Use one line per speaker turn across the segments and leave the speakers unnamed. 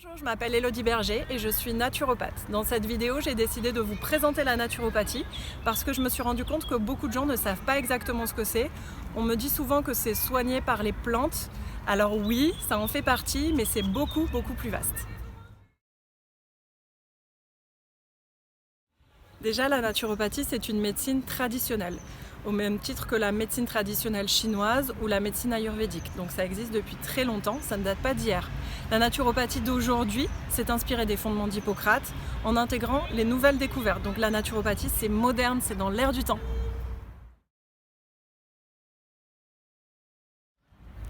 Bonjour, je m'appelle Élodie Berger et je suis naturopathe. Dans cette vidéo, j'ai décidé de vous présenter la naturopathie parce que je me suis rendu compte que beaucoup de gens ne savent pas exactement ce que c'est. On me dit souvent que c'est soigné par les plantes. Alors oui, ça en fait partie, mais c'est beaucoup plus vaste. Déjà, la naturopathie, c'est une médecine traditionnelle, au même titre que la médecine traditionnelle chinoise ou la médecine ayurvédique. Donc ça existe depuis très longtemps, ça ne date pas d'hier. La naturopathie d'aujourd'hui s'est inspirée des fondements d'Hippocrate en intégrant les nouvelles découvertes. Donc la naturopathie, c'est moderne, c'est dans l'air du temps.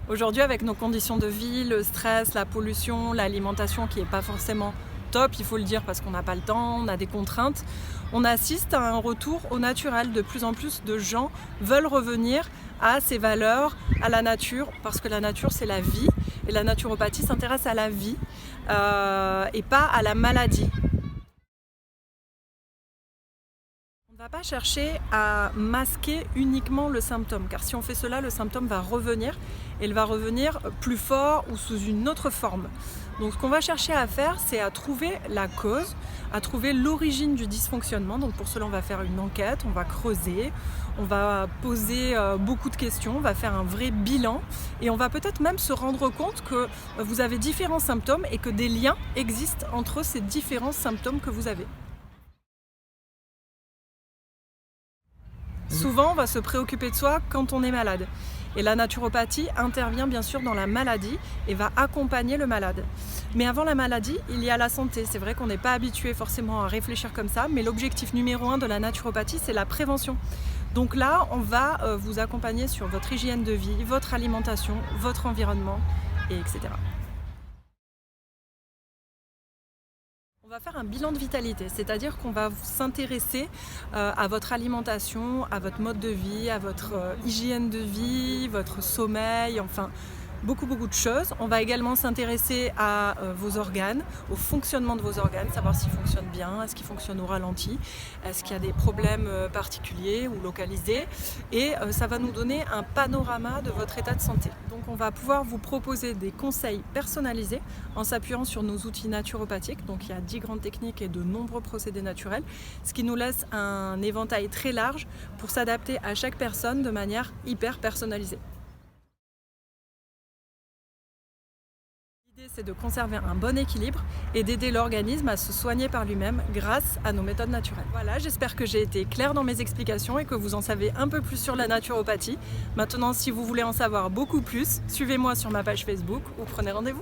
Aujourd'hui, avec nos conditions de vie, le stress, la pollution, l'alimentation qui n'est pas forcément top, il faut le dire parce qu'on n'a pas le temps, on a des contraintes, on assiste à un retour au naturel. De plus en plus de gens veulent revenir à ces valeurs, à la nature, parce que la nature c'est la vie et la naturopathie s'intéresse à la vie et pas à la maladie. On ne va pas chercher à masquer uniquement le symptôme, car si on fait cela, le symptôme va revenir et il va revenir plus fort ou sous une autre forme. Donc ce qu'on va chercher à faire, c'est à trouver la cause, à trouver l'origine du dysfonctionnement. Donc pour cela, on va faire une enquête, on va creuser, on va poser beaucoup de questions, on va faire un vrai bilan et on va peut-être même se rendre compte que vous avez différents symptômes et que des liens existent entre ces différents symptômes que vous avez. Souvent, on va se préoccuper de soi quand on est malade. Et la naturopathie intervient bien sûr dans la maladie et va accompagner le malade. Mais avant la maladie, il y a la santé. C'est vrai qu'on n'est pas habitué forcément à réfléchir comme ça, mais l'objectif numéro 1 de la naturopathie, c'est la prévention. Donc là, on va vous accompagner sur votre hygiène de vie, votre alimentation, votre environnement, etc. On va faire un bilan de vitalité, c'est-à-dire qu'on va s'intéresser à votre alimentation, à votre mode de vie, à votre hygiène de vie, votre sommeil, enfin beaucoup de choses. On va également s'intéresser à vos organes, au fonctionnement de vos organes, savoir s'ils fonctionnent bien, est-ce qu'ils fonctionnent au ralenti, est-ce qu'il y a des problèmes particuliers ou localisés, et ça va nous donner un panorama de votre état de santé. Donc on va pouvoir vous proposer des conseils personnalisés en s'appuyant sur nos outils naturopathiques. Donc il y a 10 grandes techniques et de nombreux procédés naturels, ce qui nous laisse un éventail très large pour s'adapter à chaque personne de manière hyper personnalisée. L'idée, c'est de conserver un bon équilibre et d'aider l'organisme à se soigner par lui-même grâce à nos méthodes naturelles. Voilà, j'espère que j'ai été claire dans mes explications et que vous en savez un peu plus sur la naturopathie. Maintenant, si vous voulez en savoir beaucoup plus, suivez-moi sur ma page Facebook ou prenez rendez-vous.